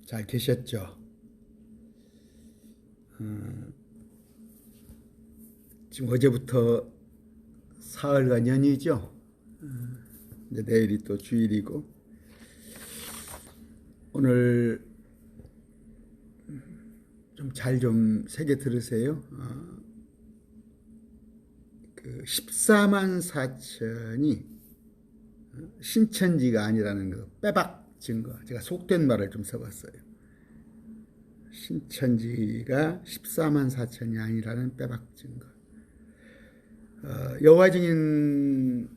잘 계셨죠? 지금 어제부터 사흘간 연휴죠? 이제 내일이 또 주일이고, 오늘 좀 잘 좀 새겨 들으세요. 그 14만 4천이 신천지가 아니라는 거 빼박 증거, 제가 속된 말을 좀 써봤어요. 신천지가 14만 4천이 아니라는 빼박 증거. 여호와 증인도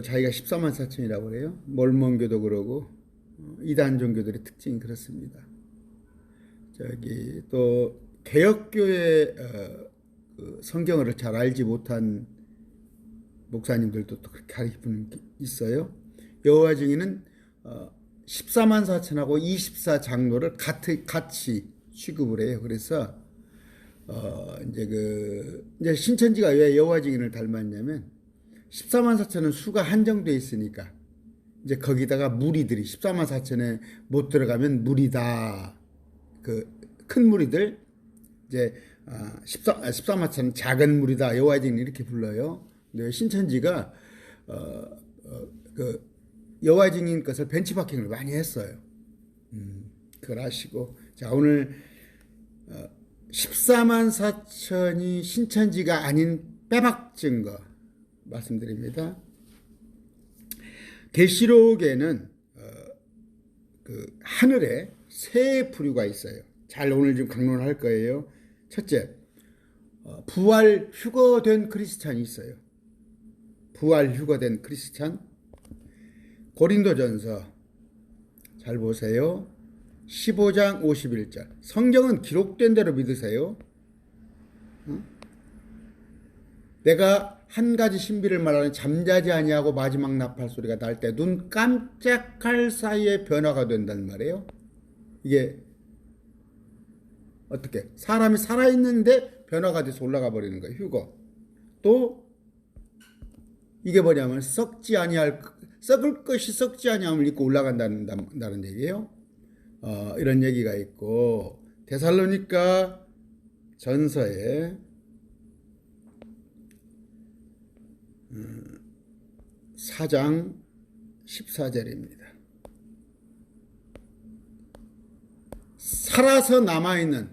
자기가 14만 4천이라고 그래요. 몰몬교도 그러고 이단 종교들의 특징이 그렇습니다. 저기 또 개혁교회 그 성경을 잘 알지 못한 목사님들도 또 그렇게 가르치는 게 있어요. 여호와 증인은 14만 4천하고 24장로를 같이 취급을 해요. 그래서 이제 신천지가 왜 여호와 증인을 닮았냐면 14만 4천은 수가 한정돼 있으니까 이제 거기다가 무리들이 14만 4천에 못 들어가면 무리다. 그 큰 무리들 이제 14만 4천은 작은 무리다. 여호와 증인 이렇게 불러요. 근데 신천지가 그 여호와 증인 것을 벤치마킹을 많이 했어요. 그걸 아시고, 자, 오늘 14만 4천이 신천지가 아닌 빼박 증거 말씀드립니다. 계시록에는 그 하늘에 세 부류가 있어요. 잘 오늘 좀 강론할 거예요. 첫째, 부활 휴거된 크리스찬이 있어요. 부활 휴거된 크리스찬. 고린도전서 잘 보세요. 15장 51절. 성경은 기록된 대로 믿으세요. 내가 한 가지 신비를 말하는 잠자지 아니하고 마지막 나팔 소리가 날 때 눈 깜짝할 사이에 변화가 된단 말이에요. 이게 어떻게? 사람이 살아있는데 변화가 돼서 올라가 버리는 거예요. 휴거. 또 이게 뭐냐면 썩을 것이 썩지 아니함을 입고 올라간다는 얘기예요. 이런 얘기가 있고, 데살로니가 전서에 4장 14절입니다. 살아서 남아있는,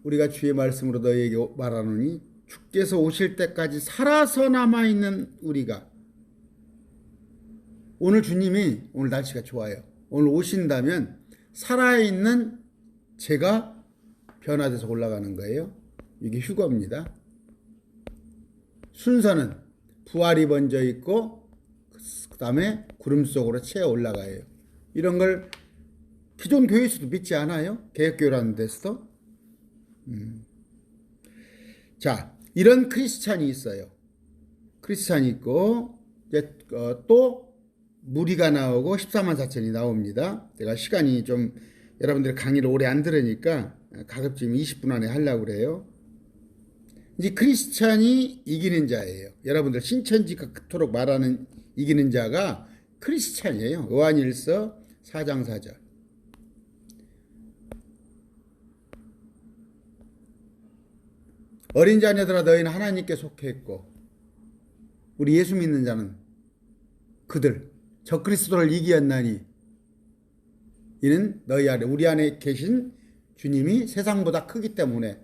우리가 주의 말씀으로 너희에게 말하노니 주께서 오실 때까지 살아서 남아있는 우리가, 오늘 주님이, 오늘 날씨가 좋아요, 오늘 오신다면 살아있는 제가 변화돼서 올라가는 거예요. 이게 휴거입니다. 순서는 부활이 먼저 있고 그 다음에 구름 속으로 채어 올라가요. 이런 걸 기존 교회에서도 믿지 않아요? 개혁교회라는 데서도. 자, 이런 크리스찬이 있어요. 크리스찬이 있고, 이제 또 무리가 나오고 14만 4천이 나옵니다. 제가 시간이 좀, 여러분들이 강의를 오래 안 들으니까 가급적 20분 안에 하려고 그래요. 이제 크리스찬이 이기는 자예요. 여러분들 신천지가 그토록 말하는 이기는 자가 크리스찬이에요. 요한일서 4장 4절. 어린 자녀들아 너희는 하나님께 속해 있고, 우리 예수 믿는 자는 그들 저 그리스도를 이기었나니 이는 너희 안에, 우리 안에 계신 주님이 세상보다 크기 때문에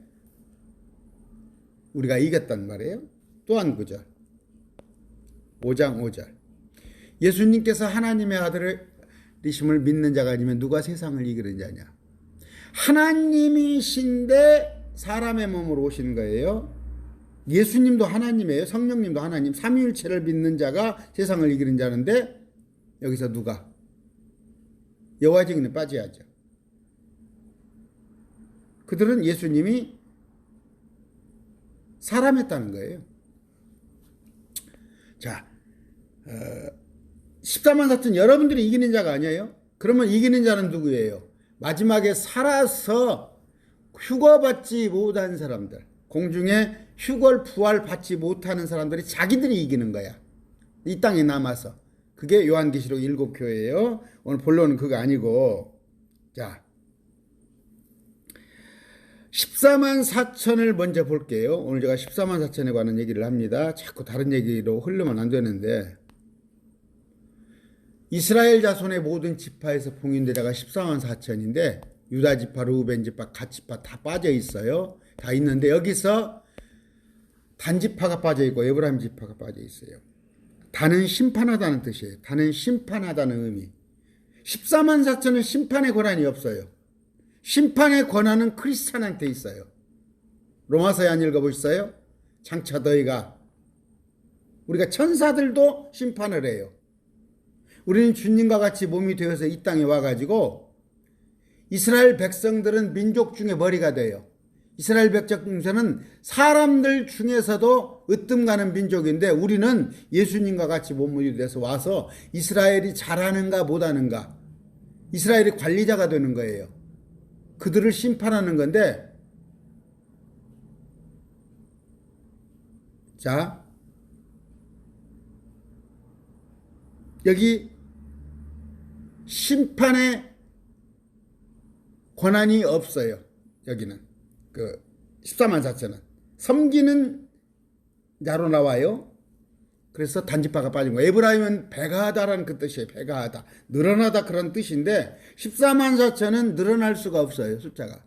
우리가 이겼단 말이에요. 또 한 구절, 5장 5절. 예수님께서 하나님의 아들이심을 믿는 자가 아니면 누가 세상을 이기는 자냐. 하나님이신데 사람의 몸으로 오신 거예요. 예수님도 하나님이에요. 성령님도 하나님, 삼위일체를 믿는 자가 세상을 이기는 자인데, 여기서 누가? 여호와 증인은 빠져야죠. 그들은 예수님이 사람했다는 거예요. 자, 14만 4천 여러분들이 이기는 자가 아니에요? 그러면 이기는 자는 누구예요? 마지막에 살아서 휴거받지 못한 사람들, 공중에 휴걸 부활 받지 못하는 사람들이 자기들이 이기는 거야. 이 땅에 남아서. 그게 요한계시록 7교회예요. 오늘 본론은 그거 아니고, 자, 14만 4천을 먼저 볼게요. 오늘 제가 14만 4천에 관한 얘기를 합니다. 자꾸 다른 얘기로 흐르면 안 되는데, 이스라엘 자손의 모든 지파에서 봉인된 자가 14만 4천인데 유다 지파, 르우벤 지파, 갓 지파 다 빠져 있어요. 다 있는데 여기서 단 지파가 빠져 있고 에브라임 지파가 빠져 있어요. 단은 심판하다는 뜻이에요. 단은 심판하다는 의미. 14만 4천은 심판의 권한이 없어요. 심판의 권한은 크리스찬한테 있어요. 로마서에 안 읽어보셨어요? 장차 너희가, 우리가 천사들도 심판을 해요. 우리는 주님과 같이 몸이 되어서 이 땅에 와가지고 이스라엘 백성들은 민족 중에 머리가 돼요. 이스라엘 백성들은 사람들 중에서도 으뜸 가는 민족인데 우리는 예수님과 같이 몸이 돼서 와서 이스라엘이 잘하는가 못하는가, 이스라엘이 관리자가 되는 거예요. 그들을 심판하는 건데, 자, 여기 심판의 권한이 없어요. 여기는 그 14만 4천은 섬기는 자로 나와요. 그래서 단지파가 빠진 거예요. 에브라임은 배가하다라는 그 뜻이에요. 배가하다, 늘어나다 그런 뜻인데 14만 4천은 늘어날 수가 없어요. 숫자가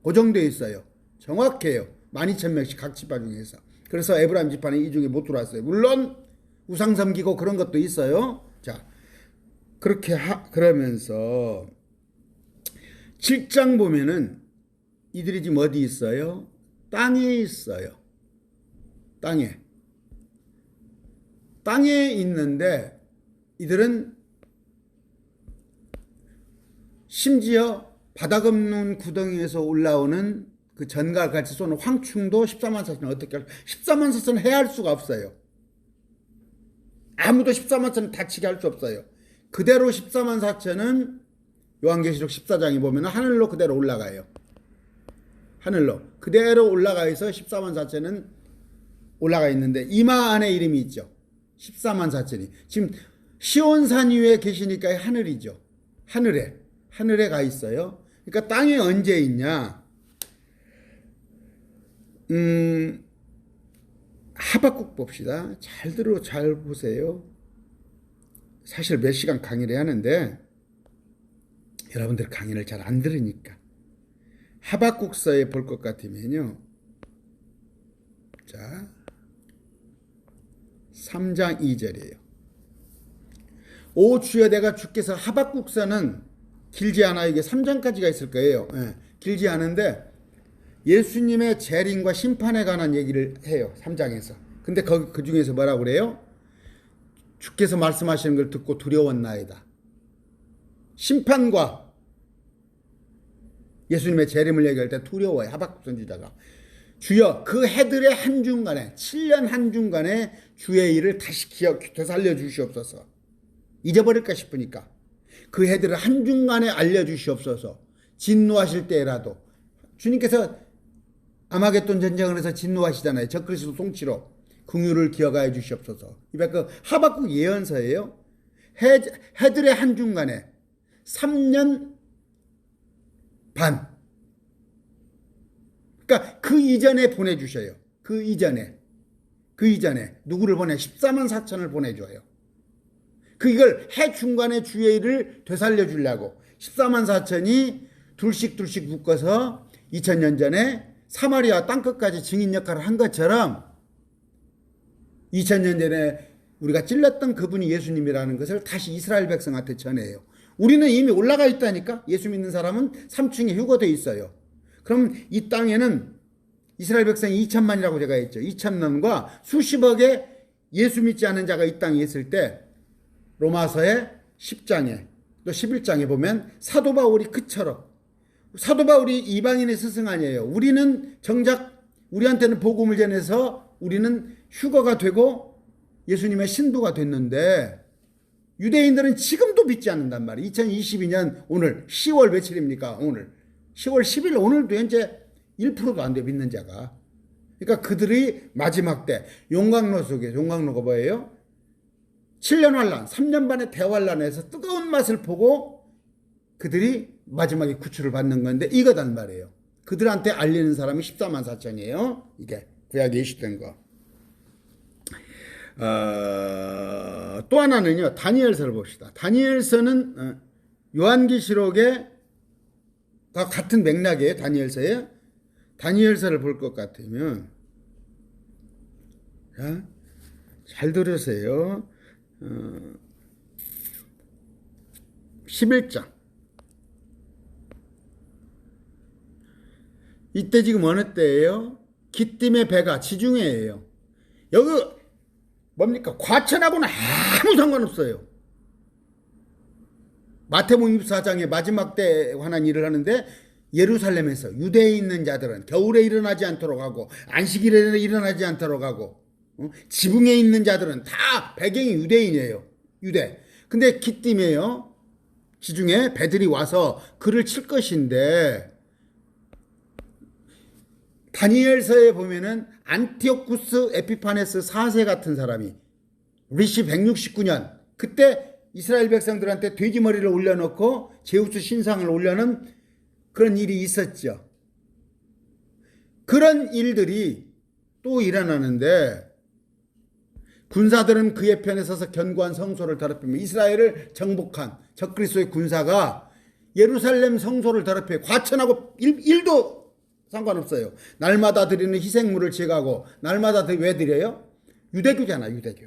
고정되어 있어요. 정확해요. 12,000명씩 각 지파 중에서. 그래서 에브라임 지파는 이 중에 못 들어왔어요. 물론 우상 섬기고 그런 것도 있어요. 자, 그렇게 그러면서 7장 보면은 이들이 지금 어디 있어요? 땅에 있어요. 땅에 있는데 이들은 심지어 바닥 없는 구덩이에서 올라오는 그 전갈 같이 쏘는 황충도 14만 4천 어떻게 할, 14만 4천 해할 수가 없어요. 아무도 14만 4천 다치게 할 수 없어요. 그대로 14만 4천은 요한계시록 14장에 보면 하늘로 그대로 올라가요. 하늘로 그대로 올라가서 14만 4천은 올라가 있는데 이마 안에 이름이 있죠. 14만 4천이 지금 시온산 위에 계시니까 하늘이죠. 하늘에 가 있어요. 그러니까 땅에 언제 있냐? 하박국 봅시다. 잘 보세요. 사실 몇 시간 강의를 하는데 여러분들 강의를 잘 안 들으니까 하박국서에 볼 것 같으면요. 자, 3장 2절이에요. 오 주여, 내가 주께서, 하박국서는 길지 않아요. 이게 3장까지가 있을 거예요. 네, 길지 않은데 예수님의 재림과 심판에 관한 얘기를 해요. 3장에서. 근데 그 중에서 뭐라고 그래요? 주께서 말씀하시는 걸 듣고 두려웠나이다. 심판과 예수님의 재림을 얘기할 때 두려워요. 하박국 선지자가. 주여, 그 해들의 한중간에 7년 한중간에 주의 일을 다시 되살려 주시옵소서. 잊어버릴까 싶으니까 그 해들을 한중간에 알려주시옵소서. 진노하실 때라도, 주님께서 아마겟돈 전쟁을 해서 진노하시잖아요. 적그리스도 송치로 긍휼을 기억하여 주시옵소서. 이게 그 하박국 예언서예요. 해들의 한중간에 3년 반. 그러니까 그 이전에 보내주셔요. 그 이전에 누구를 보내? 14만 4천을 보내줘요. 이걸 해 중간에 주의 일을 되살려 주려고 14만 4천이 둘씩 묶어서 2000년 전에 사마리아 땅끝까지 증인 역할을 한 것처럼 2000년 전에 우리가 찔렀던 그분이 예수님이라는 것을 다시 이스라엘 백성한테 전해요. 우리는 이미 올라가 있다니까. 예수 믿는 사람은 3층에 휴거되어 있어요. 그럼 이 땅에는 이스라엘 백성이 2천만이라고 제가 했죠. 2천만과 수십억의 예수 믿지 않은 자가 이 땅에 있을 때 로마서의 10장에 또 11장에 보면 사도 바울이 그처럼, 사도 바울이 이방인의 스승 아니에요. 우리는 정작 우리한테는 복음을 전해서 우리는 휴거가 되고 예수님의 신부가 됐는데 유대인들은 지금도 믿지 않는단 말이에요. 2022년 오늘 10월 며칠입니까? 오늘 10월 10일, 오늘도 현재 1%도 안 돼, 믿는 자가. 그러니까 그들이 마지막 때 용광로 속에, 용광로가 뭐예요? 7년 환란, 3년 반의 대환란에서 뜨거운 맛을 보고 그들이 마지막에 구출을 받는 건데 이거단 말이에요. 그들한테 알리는 사람이 14만 4천이에요. 이게 구약에 이슈된 거. 또 하나는요. 다니엘서를 봅시다. 다니엘서는 요한계시록에 같은 맥락이에요. 다니엘서에. 다니엘서를 볼 것 같으면 자, 잘 들으세요. 11장. 이때 지금 어느 때예요? 기띔의 배가 지중해예요. 여기 뭡니까? 과천하고는 아무 상관없어요. 마태복음 24장의 마지막 때 관한 일을 하는데 예루살렘에서 유대에 있는 자들은 겨울에 일어나지 않도록 하고 안식일에 일어나지 않도록 하고 지붕에 있는 자들은 다 배경이 유대인이에요. 유대. 근데 기띔이에요. 지중해 배들이 와서 그를 칠 것인데 다니엘서에 보면은 안티오쿠스 에피파네스 4세 같은 사람이 BC 169년 그때 이스라엘 백성들한테 돼지머리를 올려놓고 제우스 신상을 올려놓은 그런 일이 있었죠. 그런 일들이 또 일어나는데 군사들은 그의 편에 서서 견고한 성소를 더럽히며 이스라엘을 정복한 적그리스도의 군사가 예루살렘 성소를 더럽혀 과천하고 일도 상관없어요. 날마다 드리는 희생물을 제거하고 날마다 왜 드려요? 유대교잖아. 유대교.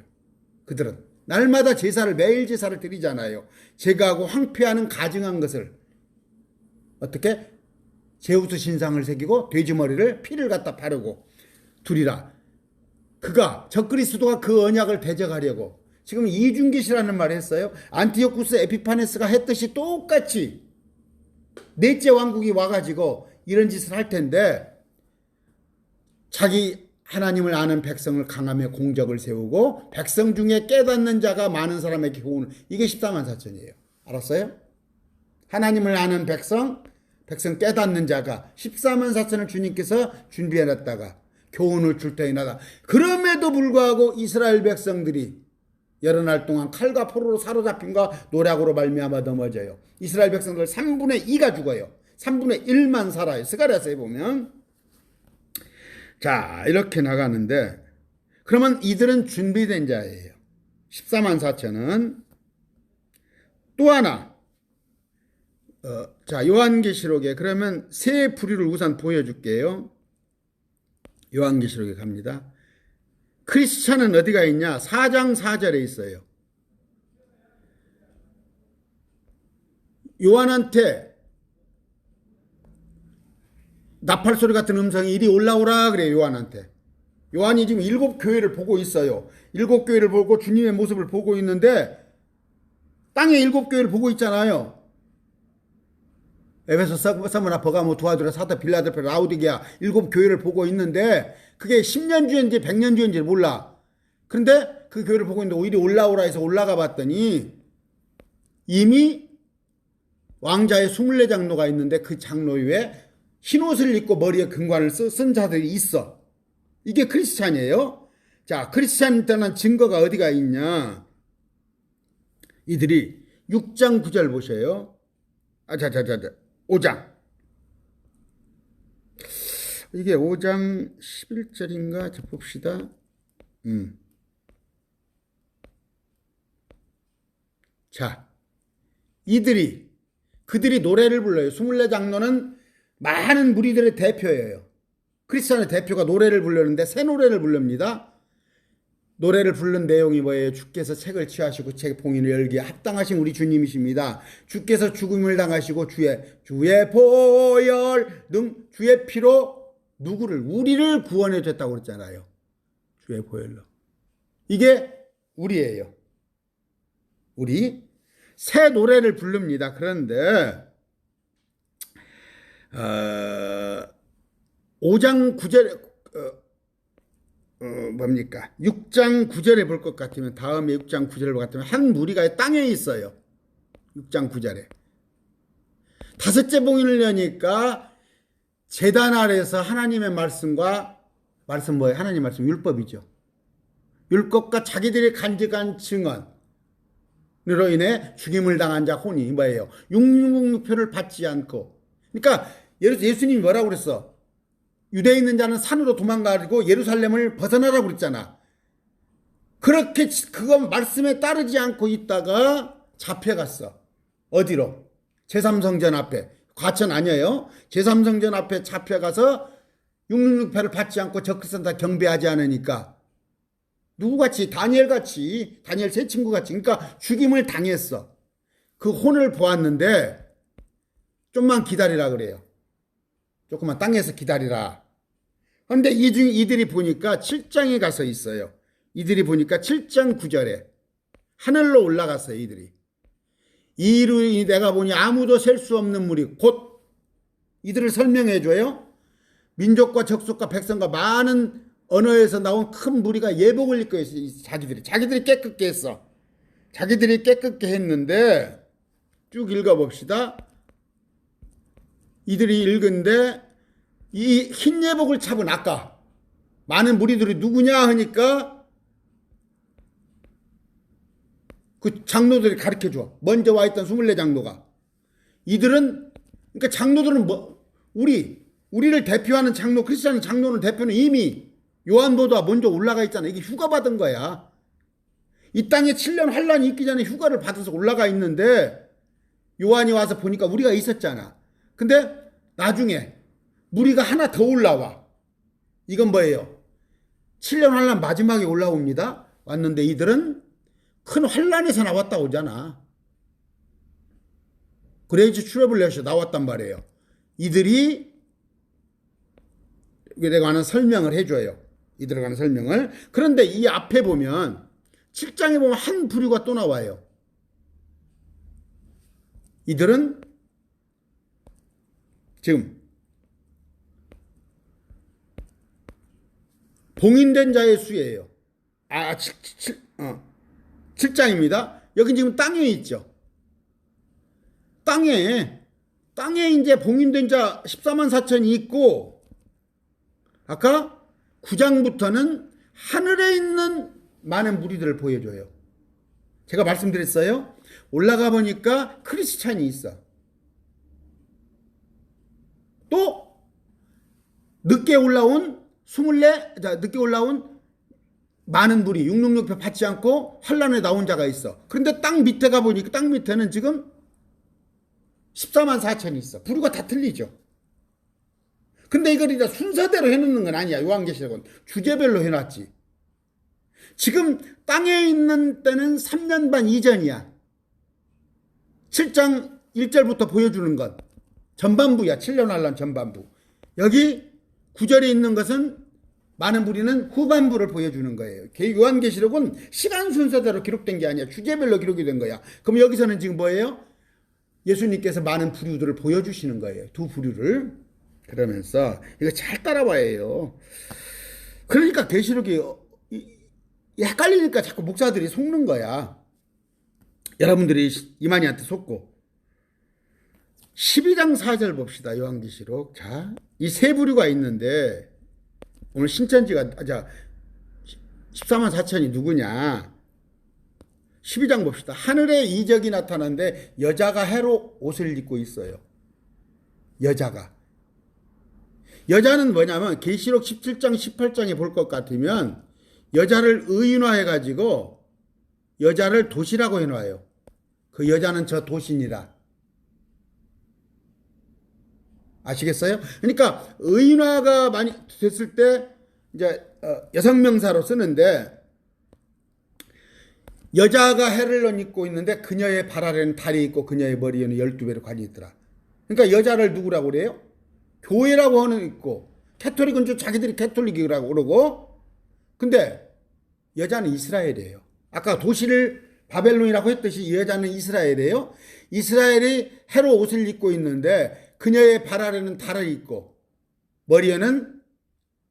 그들은 날마다 제사를 매일 제사를 드리잖아요. 제거하고 황폐하는 가증한 것을 어떻게? 제우스 신상을 새기고 돼지머리를 피를 갖다 바르고 두리라. 그가 적그리스도가 그 언약을 대적하려고 지금 이중계시라는 말을 했어요. 안티오쿠스 에피파네스가 했듯이 똑같이 넷째 왕국이 와가지고 이런 짓을 할 텐데 자기 하나님을 아는 백성을 강하며 공적을 세우고 백성 중에 깨닫는 자가 많은 사람에게 교훈을 이게 14만 4천이에요. 알았어요? 하나님을 아는 백성 깨닫는 자가 14만 4천을 주님께서 준비해놨다가 교훈을 줄 터이나다. 그럼에도 불구하고 이스라엘 백성들이 여러 날 동안 칼과 포로로 사로잡힌과 노략으로 말미암아 넘어져요. 이스라엘 백성들 3분의 2가 죽어요. 3분의 1만 살아요. 스가랴서에 보면. 자, 이렇게 나가는데 그러면 이들은 준비된 자예요. 14만 4천은. 또 하나 자, 요한계시록에 그러면 세 부류를 우선 보여줄게요. 요한계시록에 갑니다. 크리스찬은 어디가 있냐? 4장 4절에 있어요. 요한한테 나팔소리 같은 음성이 이리 올라오라 그래요. 요한한테. 요한이 지금 7교회를 보고 있어요. 7교회를 보고 주님의 모습을 보고 있는데 땅에 7교회를 보고 있잖아요. 에베소, 서머나, 버가모, 두아디라, 사다, 빌라델피아, 라우디게아 7교회를 보고 있는데 그게 10년 주인지 100년 주인지 몰라. 그런데 그 교회를 보고 있는데 오히려 올라오라 해서 올라가 봤더니 이미 왕자의 24장로가 있는데 그 장로 위에 흰옷을 입고 머리에 금관을 쓴 자들이 있어. 이게 크리스찬이에요. 자, 크리스찬에 대한 증거가 어디가 있냐? 이들이 6장 9절 보세요. 5장. 이게 5장 11절인가? 자, 봅시다. 자, 그들이 노래를 불러요. 24장로는 많은 무리들의 대표예요. 크리스찬의 대표가 노래를 부르는데 새 노래를 부릅니다. 노래를 부른 내용이 뭐예요? 주께서 책을 취하시고 책 봉인을 열기에 합당하신 우리 주님이십니다. 주께서 죽음을 당하시고 주의 보혈 등 주의 피로 누구를? 우리를 구원해 줬다고 그랬잖아요. 주의 보혈로. 이게 우리예요. 우리 새 노래를 부릅니다. 그런데 5장 9절에 뭡니까? 6장 9절에 볼 것 같으면 다음에 6장 9절을 볼 것 같으면 한 무리가 땅에 있어요. 6장 9절에. 다섯째 봉인을 여니까 제단 아래에서 하나님의 말씀과 말씀 뭐예요? 하나님 말씀 율법이죠. 율법과 자기들의 간직한 증언으로 인해 죽임을 당한 자 혼이 뭐예요? 666표를 받지 않고. 그러니까 예수님이 뭐라고 그랬어? 유대에 있는 자는 산으로 도망가고 예루살렘을 벗어나라고 그랬잖아. 그렇게 그건 말씀에 따르지 않고 있다가 잡혀갔어. 어디로? 제3성전 앞에. 과천 아니에요. 제3성전 앞에 잡혀가서 666패를 받지 않고 적그리스도다 경배하지 않으니까 누구같이 다니엘같이 다니엘 세 친구같이 그러니까 죽임을 당했어. 그 혼을 보았는데 좀만 기다리라 그래요. 조금만 땅에서 기다리라. 그런데 이들이 보니까 7장에 가서 있어요. 이들이 보니까 7장 9절에 하늘로 올라갔어요. 이들이. 이루니 내가 보니 아무도 셀 수 없는 물이 곧 이들을 설명해 줘요. 민족과 족속과 백성과 많은 언어에서 나온 큰 무리가 예복을 입고 있어요. 자기들이 깨끗게 했어. 자기들이 깨끗게 했는데 쭉 읽어봅시다. 이들이 읽은데 이 흰 예복을 차은 아까 많은 무리들이 누구냐 하니까 그 장로들이 가르쳐 줘. 먼저 와 있던 24장로가. 이들은 그러니까 장로들은 우리를 대표하는 장로, 크리스천 장로는 대표는 이미 요한보다 먼저 올라가 있잖아. 이게 휴가 받은 거야. 이 땅에 7년 환란이 있기 전에 휴가를 받아서 올라가 있는데 요한이 와서 보니까 우리가 있었잖아. 근데 나중에 무리가 하나 더 올라와. 이건 뭐예요? 7년 환란 마지막에 올라옵니다. 왔는데 이들은 큰 환란에서 나왔다 오잖아. 그레이트 트러블렛이 나왔단 말이에요. 이들이 이들에 관한 설명을 해줘요. 이들에 관한 설명을. 그런데 이 앞에 보면 7장에 보면 한 부류가 또 나와요. 이들은 지금 봉인된 자의 수예요. 7장입니다. 여기 지금 땅에 있죠. 땅에 이제 봉인된 자 14만 4천이 있고 아까 9장부터는 하늘에 있는 많은 무리들을 보여줘요. 제가 말씀드렸어요. 올라가 보니까 크리스찬이 있어. 또 늦게 올라온 많은 무리 666표 받지 않고 환란에 나온 자가 있어. 그런데 땅 밑에 가보니까 땅 밑에는 지금 14만 4천이 있어. 부류가 다 틀리죠. 근데 이걸 이제 순서대로 해놓는 건 아니야. 요한계시록은 주제별로 해놨지. 지금 땅에 있는 때는 3년 반 이전이야. 7장 1절부터 보여주는 건 전반부야. 7년 환란 전반부. 여기 9절에 있는 것은 많은 무리는 후반부를 보여주는 거예요. 요한계시록은 시간 순서대로 기록된 게 아니야. 주제별로 기록이 된 거야. 그럼 여기서는 지금 뭐예요? 예수님께서 많은 부류들을 보여주시는 거예요. 두 부류를. 그러면서 이거 잘 따라와야 해요. 그러니까 계시록이 헷갈리니까 자꾸 목사들이 속는 거야. 여러분들이 이만희한테 속고. 12장 4절 봅시다. 요한계시록. 자, 이 세 부류가 있는데 오늘 신천지가 14만 4천이 누구냐? 12장 봅시다. 하늘에 이적이 나타나는데 여자가 해로 옷을 입고 있어요. 여자는 뭐냐면 계시록 17장 18장에 볼 것 같으면 여자를 의인화해가지고 여자를 도시라고 해놔요. 그 여자는 저 도시니라. 아시겠어요? 그러니까 의인화가 많이 됐을 때 이제 여성명사로 쓰는데 여자가 해를 입고 있는데 그녀의 발 아래는 달이 있고 그녀의 머리에는 12배의 관이 있더라. 그러니까 여자를 누구라고 그래요? 교회라고 하는 있고 캐톨릭은 좀 자기들이 캐톨릭이라고 그러고 근데 여자는 이스라엘이에요. 아까 도시를 바벨론이라고 했듯이 여자는 이스라엘이에요. 이스라엘이 해로 옷을 입고 있는데 그녀의 발 아래는 달이 있고 머리에는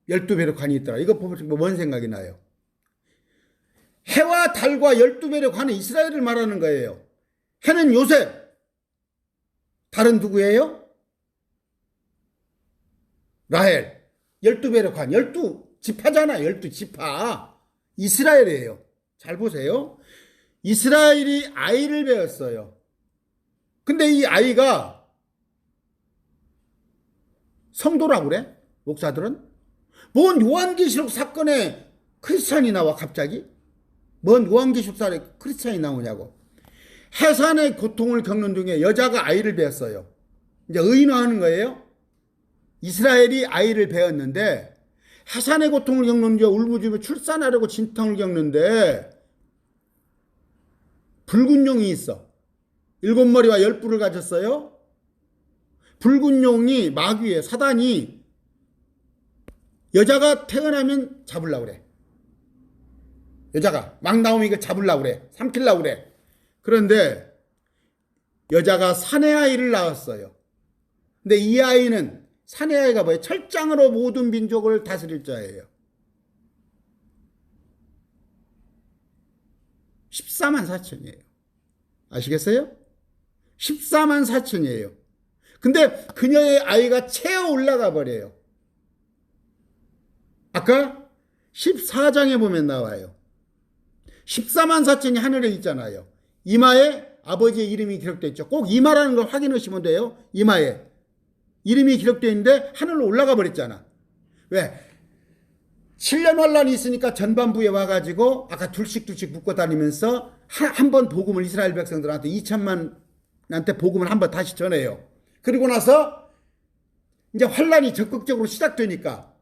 12배의 관이 있더라. 이거 보면 뭔 생각이 나요? 해와 달과 12배의 관은 이스라엘을 말하는 거예요. 해는 요셉, 달은 누구예요? 라헬. 12배의 관, 12지파잖아. 12지파. 이스라엘이에요. 잘 보세요. 이스라엘이 아이를 배웠어요. 근데 이 아이가 성도라고 그래? 목사들은? 뭔 요한계시록 사건에 크리스찬이 나와 갑자기? 뭔 요한계시록 사건에 크리스찬이 나오냐고. 해산의 고통을 겪는 중에 여자가 아이를 배웠어요. 이제 의인화하는 거예요. 이스라엘이 아이를 배웠는데 해산의 고통을 겪는 중에 울부짖으며 출산하려고 진통을 겪는데 붉은 용이 있어. 7머리와 10뿔을 가졌어요. 붉은 용이 마귀에 사단이 여자가 태어나면 잡으려고 그래. 여자가 막 나오면 이거 잡으려고 그래. 삼키려고 그래. 그런데 여자가 사내 아이를 낳았어요. 근데 이 아이는 사내 아이가 뭐예요? 철장으로 모든 민족을 다스릴 자예요. 14만 4천이에요. 아시겠어요? 14만 4천이에요. 근데 그녀의 아이가 채어 올라가 버려요. 아까 14장에 보면 나와요. 14만 4천이 하늘에 있잖아요. 이마에 아버지의 이름이 기록되어 있죠. 꼭 이마라는 걸 확인하시면 돼요. 이마에 이름이 기록되어 있는데 하늘로 올라가 버렸잖아. 왜? 7년 환란이 있으니까 전반부에 와가지고 아까 둘씩 묶고 다니면서 한 번 복음을 이스라엘 백성들한테 2천만한테 복음을 한 번 다시 전해요. 그리고 나서 이제 환란이 적극적으로 시작되니까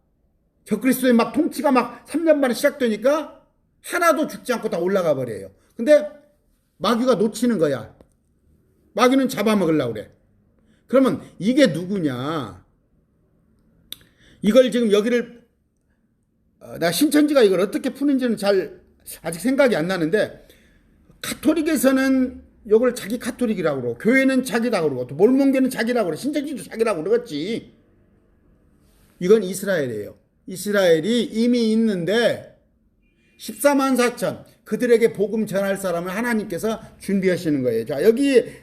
적그리스도의 막 통치가 막 3년 만에 시작되니까 하나도 죽지 않고 다 올라가 버려요. 근데 마귀가 놓치는 거야. 마귀는 잡아먹으려고 그래. 그러면 이게 누구냐? 이걸 지금 여기를 나 신천지가 이걸 어떻게 푸는지는 잘 아직 생각이 안 나는데 카톨릭에서는 이걸 자기 카톨릭이라고 그러고 교회는 자기라고 그러고 또 몰몬교는 자기라고 그러고 신천지도 자기라고 그러겠지. 이건 이스라엘이에요. 이스라엘이 이미 있는데 14만 4천 그들에게 복음 전할 사람을 하나님께서 준비하시는 거예요. 자, 여기에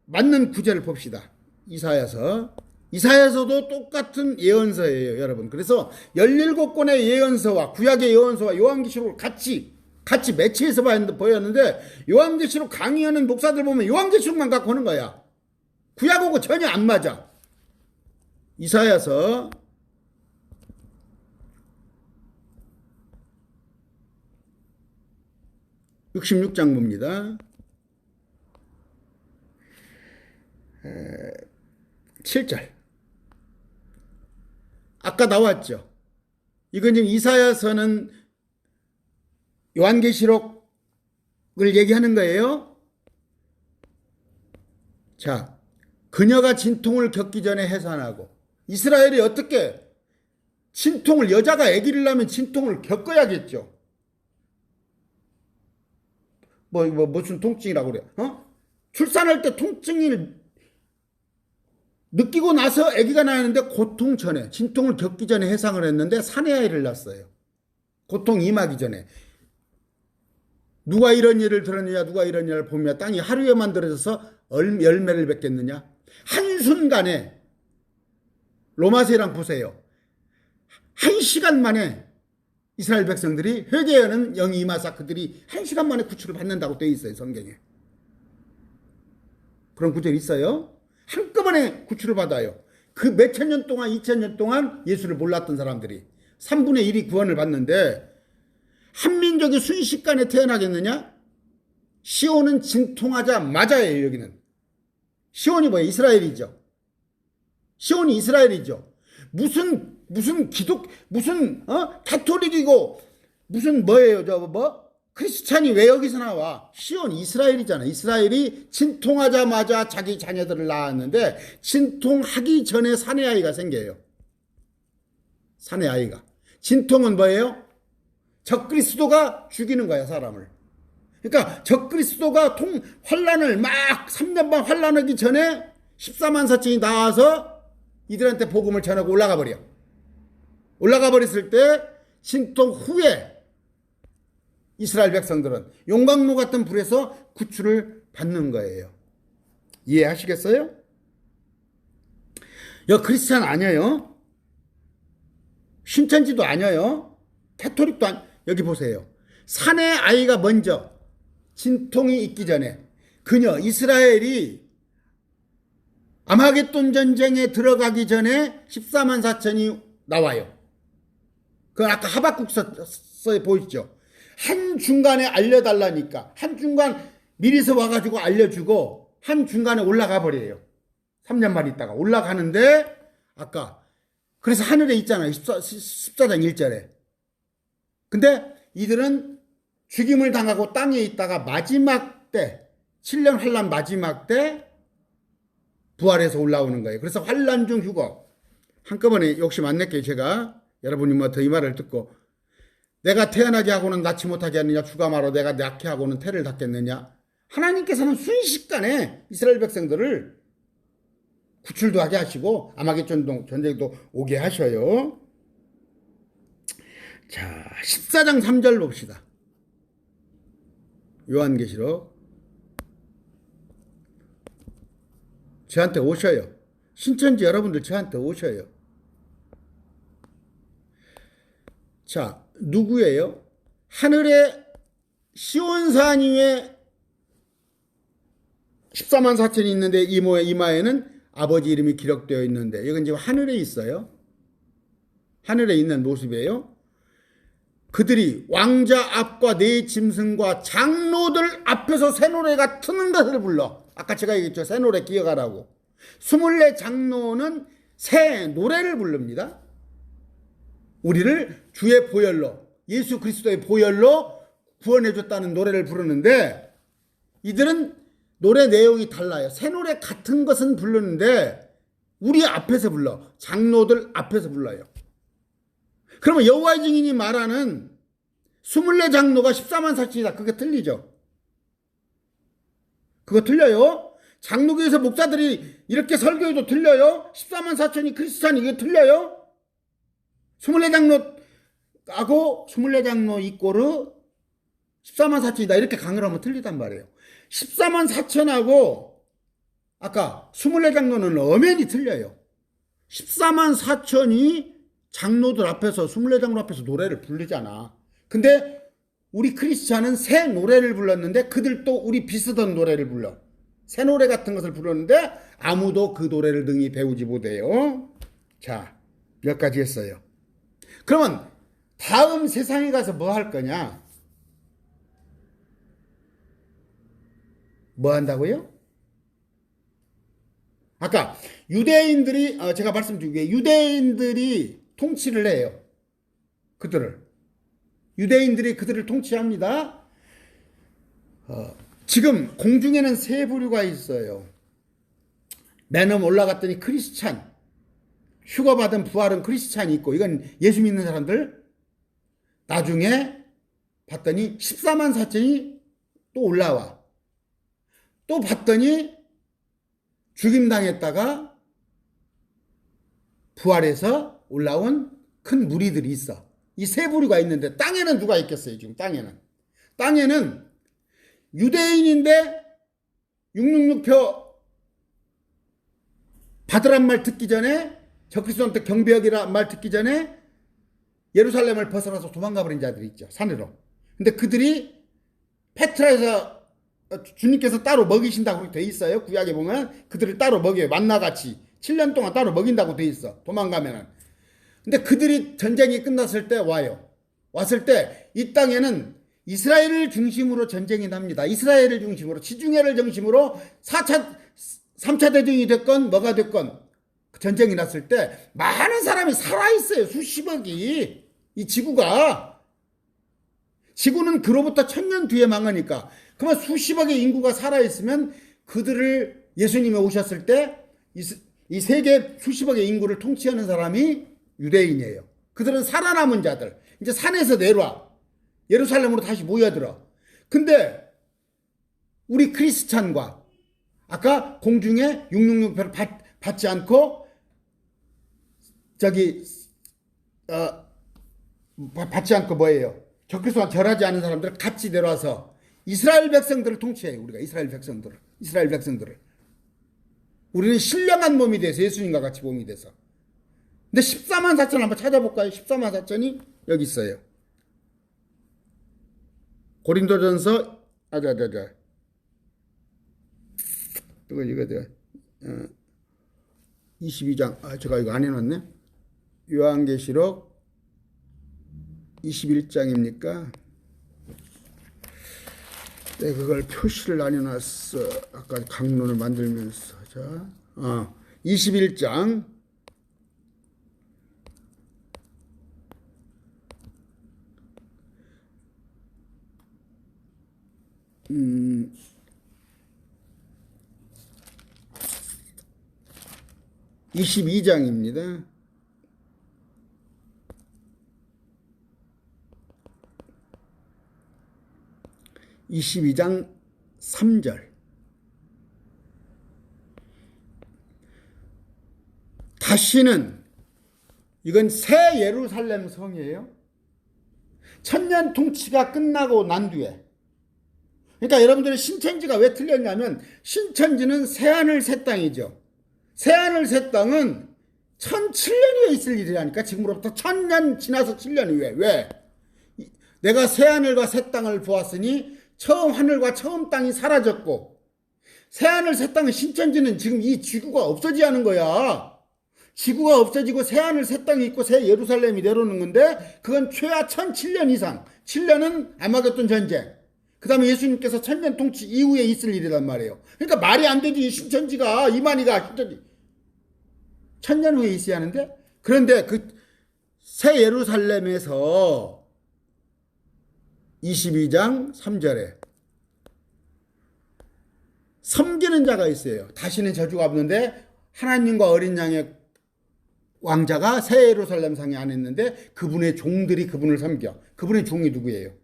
맞는 구절을 봅시다. 이사야서도 똑같은 예언서예요, 여러분. 그래서 17권의 예언서와 구약의 예언서와 요한계시록을 같이 매치해서 보였는데 요한계시록 강의하는 목사들 보면 요한계시록만 갖고 오는 거야. 구약하고 전혀 안 맞아. 이사야서 66장 봅니다. 7절. 아까 나왔죠. 이건 지금 이사야서는 요한계시록을 얘기하는 거예요. 자, 그녀가 진통을 겪기 전에 해산하고 이스라엘이 어떻게 진통을 여자가 아기를 낳으면 진통을 겪어야겠죠. 무슨 통증이라고 그래? 출산할 때 통증을 느끼고 나서 아기가 나는데 고통 전에 진통을 겪기 전에 해상을 했는데 사내 아이를 낳았어요. 고통 임하기 전에. 누가 이런 일을 들었느냐 누가 이런 일을 보며 땅이 하루에 만들어져서 열매를 맺겠느냐. 한순간에 로마서랑 보세요. 1시간 만에 이스라엘 백성들이 회개하는 영이 임하사 그들이 1시간 만에 구출을 받는다고 되어 있어요. 성경에. 그런 구절이 있어요. 한꺼번에 구출을 받아요. 그 몇천 년 동안 2000년 동안 예수를 몰랐던 사람들이 3분의 1이 구원을 받는데 한민족이 순식간에 태어나겠느냐? 시온은 진통하자마자예요. 여기는 시온이 뭐예요? 이스라엘이죠. 시온이 이스라엘이죠. 무슨 가톨릭이고 무슨 뭐예요? 크리스찬이 왜 여기서 나와? 시온 이스라엘이잖아. 이스라엘이 진통하자마자 자기 자녀들을 낳았는데 진통하기 전에 사내 아이가 생겨요. 사내 아이가. 진통은 뭐예요? 적그리스도가 죽이는 거야, 사람을. 그러니까 적그리스도가 환란을 막 3년 반 환란하기 전에 14만 4천이 나와서 이들한테 복음을 전하고 올라가 버려. 올라가 버렸을 때 진통 후에 이스라엘 백성들은 용광로 같은 불에서 구출을 받는 거예요. 이해하시겠어요? 크리스찬 아니에요. 신천지도 아니에요. 캐토릭도 여기 보세요. 사내 아이가 먼저 진통이 있기 전에 그녀 이스라엘이 아마겟돈 전쟁에 들어가기 전에 14만 4천이 나와요. 그건 아까 하박국서에 보이죠. 한 중간에 알려달라니까 한 중간 미리서 와가지고 알려주고 한 중간에 올라가 버려요. 3년만 있다가 올라가는데 아까 그래서 하늘에 있잖아요. 14장 1절에. 근데 이들은 죽임을 당하고 땅에 있다가 마지막 때 7년 환란 마지막 때 부활해서 올라오는 거예요. 그래서 환란 중 휴거. 한꺼번에 욕심 안 낼게요. 제가 여러분이 뭐 더 이 말을 듣고 내가 태어나게 하고는 낳지 못하게 하느냐 주가 말어 내가 낳게 하고는 태를 닫겠느냐. 하나님께서는 순식간에 이스라엘 백성들을 구출도 하게 하시고 아마겟돈 전쟁도 오게 하셔요. 자, 14장 3절 봅시다. 요한계시록. 저한테 오셔요. 신천지 여러분들 저한테 오셔요. 자, 누구예요? 하늘에 시온산 위에 14만 4천이 있는데 이마에는 아버지 이름이 기록되어 있는데 이건 지금 하늘에 있어요. 하늘에 있는 모습이에요. 그들이 왕자 앞과 네 짐승과 장로들 앞에서 새 노래가 트는 것을 불러. 아까 제가 얘기했죠. 새 노래 기억하라고. 24 장로는 새 노래를 부릅니다. 우리를 주의 보혈로 예수 그리스도의 보혈로 구원해줬다는 노래를 부르는데 이들은 노래 내용이 달라요. 새 노래 같은 것은 부르는데 우리 앞에서 불러. 장로들 앞에서 불러요. 그러면 여호와의 증인이 말하는 24 장로가 14만 4천이다. 그게 틀리죠? 그거 틀려요? 장로교에서 목사들이 이렇게 설교해도 틀려요? 14만 4천이 크리스찬이 이게 틀려요? 24 장로하고 24 장로 이꼬르 14만 4천이다. 이렇게 강의를 하면 틀리단 말이에요. 14만 4천하고 아까 24 장로는 엄연히 틀려요. 14만 4천이 장로들 앞에서 24 장로 앞에서 노래를 부르잖아. 근데 우리 크리스찬은 새 노래를 불렀는데 그들도 우리 비슷한 노래를 불러. 새 노래 같은 것을 부르는데 아무도 그 노래를 능히 배우지 못해요. 자, 몇 가지 했어요. 그러면 다음 세상에 가서 뭐 할 거냐? 뭐 한다고요? 아까 유대인들이 제가 말씀드린 게 유대인들이 통치를 해요. 유대인들이 그들을 통치합니다. 지금 공중에는 세 부류가 있어요. 맨홈 올라갔더니 크리스찬, 휴거받은 부활은 크리스찬이 있고 이건 예수 믿는 사람들. 나중에 봤더니 14만 4천이 또 올라와. 또 봤더니 죽임당했다가 부활해서 올라온 큰 무리들이 있어. 이 세 부류가 있는데 땅에는 누가 있겠어요? 지금 땅에는 유대인인데 666표 받으란 말 듣기 전에 적그리스도한테 경배하기란 말 듣기 전에 예루살렘을 벗어나서 도망가 버린 자들이 있죠. 산으로. 근데 그들이 페트라에서 주님께서 따로 먹이신다고 돼 있어요. 구약에 보면 그들을 따로 먹여요. 만나같이 7년 동안 따로 먹인다고 돼 있어. 도망가면은. 근데 그들이 전쟁이 끝났을 때 와요. 왔을 때 이 땅에는 이스라엘을 중심으로 전쟁이 납니다. 이스라엘을 중심으로 지중해를 중심으로 3차 대전이 됐건 뭐가 됐건 전쟁이 났을 때 많은 사람이 살아있어요. 수십억이. 이 지구가. 지구는 그로부터 1000년 뒤에 망하니까. 그러면 수십억의 인구가 살아있으면 그들을 예수님이 오셨을 때 이 세계 수십억의 인구를 통치하는 사람이 유대인이에요. 그들은 살아남은 자들. 이제 산에서 내려와. 예루살렘으로 다시 모여들어. 근데 우리 크리스찬과 아까 공중에 666표를 받지 않고 받지 않고 뭐예요? 적그리스도와 결하지 않은 사람들을 같이 내려와서 이스라엘 백성들을 통치해요. 우리가 이스라엘 백성들을. 우리는 신령한 몸이 돼서 예수님과 같이 몸이 돼서. 근데 14만 4천 한번 찾아볼까요? 14만 4천이 여기 있어요. 고린도전서 이거 22장, 제가 이거 안 해놨네. 요한계시록 21장입니까? 네, 그걸 표시를 안 해놨어. 아까 강론을 만들면서. 자, 21장. 22장입니다. 22장 3절. 다시는, 이건 새 예루살렘 성이에요. 천년 통치가 끝나고 난 뒤에. 그러니까 여러분들의 신천지가 왜 틀렸냐면, 신천지는 새하늘 새 땅이죠. 새하늘 새 땅은 1007년 후에 있을 일이라니까. 지금으로부터 1000년 지나서 7년 후에. 왜? 내가 새하늘과 새 땅을 보았으니 처음 하늘과 처음 땅이 사라졌고, 새하늘 새 땅은, 신천지는 지금 이 지구가 없어지지 않은 거야. 지구가 없어지고 새하늘 새 땅이 있고 새 예루살렘이 내려오는 건데, 그건 최하 1007년 이상. 7년은 아마겟돈 전쟁. 그 다음에 예수님께서 천년 통치 이후에 있을 일이란 말이에요. 그러니까 말이 안 되지. 신천지가, 이만희가 신천지 1000년 후에 있어야 하는데. 그런데 그 새 예루살렘에서 22장 3절에 섬기는 자가 있어요. 다시는 저주가 없는데, 하나님과 어린 양의 왕자가 새 예루살렘 상에 안에 있는데, 그분의 종들이 그분을 섬겨. 그분의 종이 누구예요?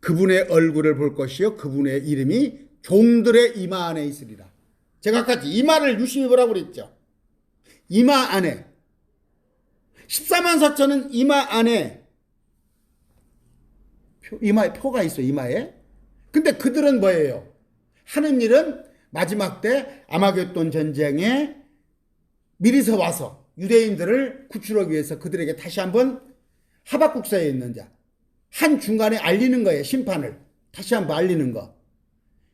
그분의 얼굴을 볼 것이요, 그분의 이름이 종들의 이마 안에 있으리라. 제가 아까 이마를 유심히 보라고 그랬죠. 이마 안에. 14만 4천은 이마 안에, 이마에 표가 있어요. 이마에. 근데 그들은 뭐예요? 하는 일은 마지막 때 아마겟돈 전쟁에 미리서 와서 유대인들을 구출하기 위해서 그들에게 다시 한번 하박국서에 있는 자, 한 중간에 알리는 거예요. 심판을 다시 한번 알리는 거.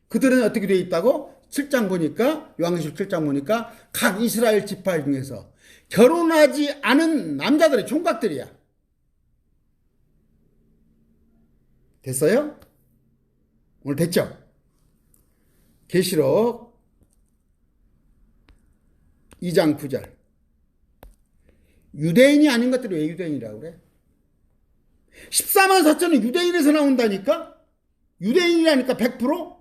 그들은 어떻게 되어 있다고? 7장 보니까, 요한계시록 7장 보니까 각 이스라엘 지파 중에서 결혼하지 않은 남자들의 총각들이야. 됐어요? 오늘 됐죠? 계시록 2장 9절. 유대인이 아닌 것들이 왜 유대인이라고 그래? 14만 4천은 유대인에서 나온다니까? 유대인이라니까 100%?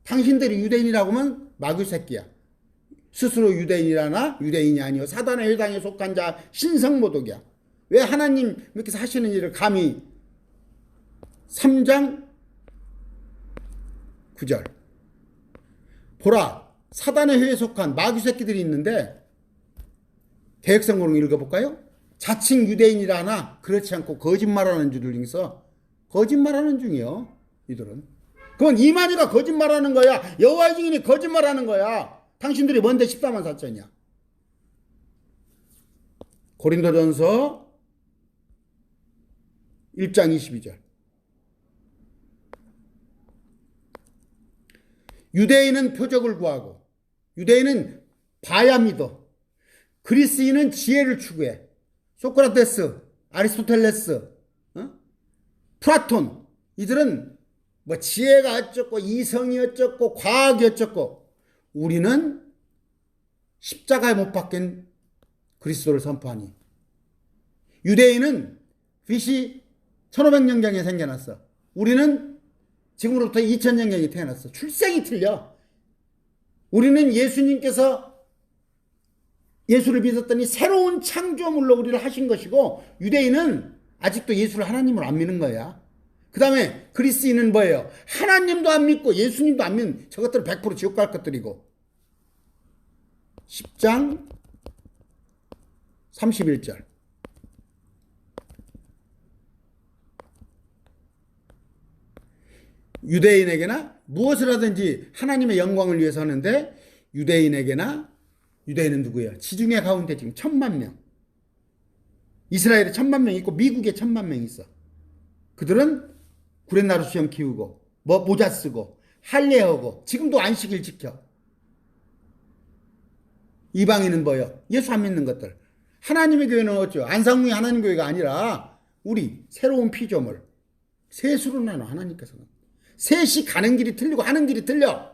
당신들이 유대인이라고 하면 마귀 새끼야. 스스로 유대인이라나 유대인이 아니요, 사단의 회당에 속한 자 신성모독이야. 왜 하나님께서 하시는 일을 감히. 3장 9절. 보라, 사단의 회에 속한 마귀 새끼들이 있는데, 대역성공을 읽어볼까요? 자칭 유대인이라나 그렇지 않고 거짓말하는 줄을 있어. 거짓말하는 중이요, 이들은. 그건 이만희가 거짓말하는 거야. 여호와의 증인이 거짓말하는 거야. 당신들이 뭔데 14만 4천이야. 고린도전서 1장 22절. 유대인은 표적을 구하고, 유대인은 봐야 믿어. 그리스인은 지혜를 추구해. 소크라테스, 아리스토텔레스, 플라톤, 이들은 뭐 지혜가 어쩌고 이성이 어쩌고 과학이 어쩌고, 우리는 십자가에 못 박힌 그리스도를 선포하니. 유대인은 BC 1500년경에 생겨났어. 우리는 지금으로부터 2000년경에 태어났어. 출생이 틀려. 우리는 예수님께서 예수를 믿었더니 새로운 창조물로 우리를 하신 것이고, 유대인은 아직도 예수를 하나님으로 안 믿는 거야. 그 다음에 그리스인은 뭐예요? 하나님도 안 믿고 예수님도 안 믿는, 저것들은 100% 지옥 갈 것들이고. 10장 31절. 유대인에게나 무엇을 하든지 하나님의 영광을 위해서 하는데, 유대인에게나, 유대인은 누구예요? 지중해 가운데 지금 1000만 명. 이스라엘에 1000만 명 있고 미국에 1000만 명 있어. 그들은 구렛나루 수염 키우고 모자 쓰고 할례하고 지금도 안식일 지켜. 이방인은 뭐요? 예수 안 믿는 것들. 하나님의 교회는 어쩌? 안상무이 하나님 교회가 아니라 우리 새로운 피조물. 셋으로 나눠 하나님께서는. 셋이 가는 길이 틀리고 하는 길이 틀려.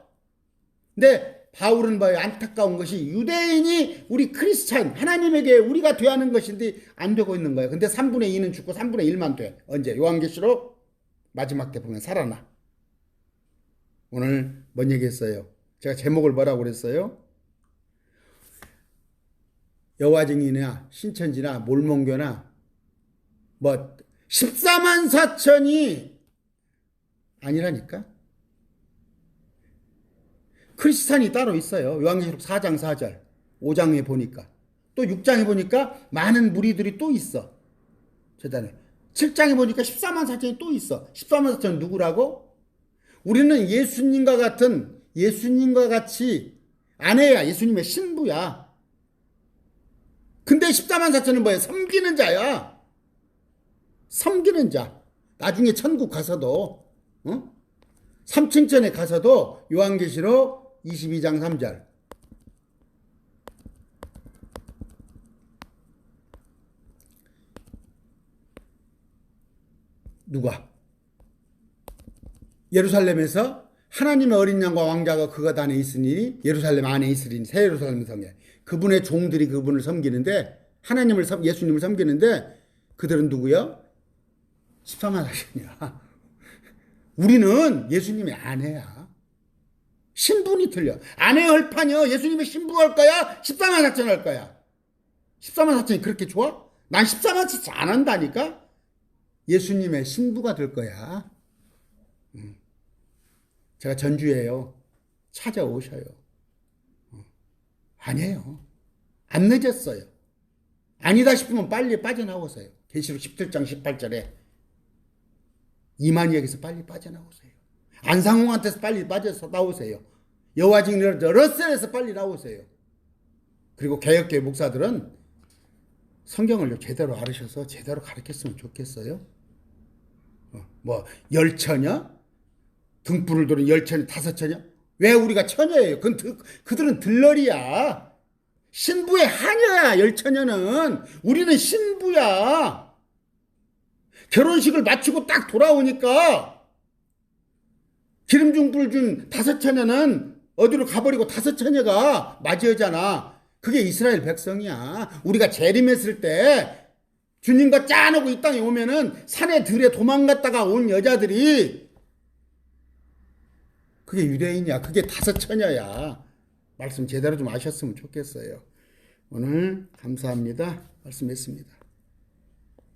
근데 바울은 뭐예요? 안타까운 것이 유대인이 우리 크리스찬 하나님에게 우리가 되하는 것인데 안 되고 있는 거예요. 근데 3분의 2는 죽고 3분의 1만 돼. 언제? 요한계시록 마지막 때 보면 살아나. 오늘 뭔 얘기했어요? 제가 제목을 뭐라고 그랬어요? 여호와 증인이나 신천지나 몰몬교나 뭐 14만 4천이 아니라니까. 크리스찬이 따로 있어요. 요한계시록 4장 4절 5장에 보니까 또 6장에 보니까 많은 무리들이 또 있어. 재단에 7장에 보니까 14만 4천이 또 있어. 14만 4천은 누구라고? 우리는 예수님과 같은 예수님과 같이 아내야. 예수님의 신부야. 근데 14만 4천은 뭐야? 섬기는 자야. 섬기는 자. 나중에 천국 가서도 3층천에 가서도 요한계시록 22장 3절 누가? 예루살렘에서 하나님의 어린 양과 왕자가 그것 안에 있으니 예루살렘 안에 있으리니 새 예루살렘 성에 그분의 종들이 그분을 섬기는데 예수님을 섬기는데 그들은 누구요? 14만 하시냐. 우리는 예수님의 아내야. 신분이 틀려. 아내의 헐판이요. 예수님의 신부 할 거야? 14만 4천 할 거야? 14만 4천이 그렇게 좋아? 난 14만 4천 안 한다니까? 예수님의 신부가 될 거야. 제가 전주에요. 찾아오셔요. 아니에요. 안 늦었어요. 아니다 싶으면 빨리 빠져나오세요. 계시록 17장 18절에 이만희에게서 빨리 빠져나오세요. 안상홍한테서 빨리 빠져서 나오세요. 여호와 증인 러셀에서 빨리 나오세요. 그리고 개혁교회 목사들은 성경을 제대로 알으셔서 제대로 가르쳤으면 좋겠어요. 뭐 열처녀? 등불을 도는 열처녀, 다섯처녀? 왜 우리가 처녀예요? 그들은 들러리야. 신부의 하녀야. 열처녀는. 우리는 신부야. 결혼식을 마치고 딱 돌아오니까 기름 준 불 준 다섯처녀는 어디로 가버리고 다섯처녀가 맞이하잖아. 그게 이스라엘 백성이야. 우리가 재림했을 때 주님과 짠하고 이 땅에 오면은 산에 들에 도망갔다가 온 여자들이 그게 유대인이야. 그게 다섯처녀야. 말씀 제대로 좀 아셨으면 좋겠어요. 오늘 감사합니다. 말씀했습니다.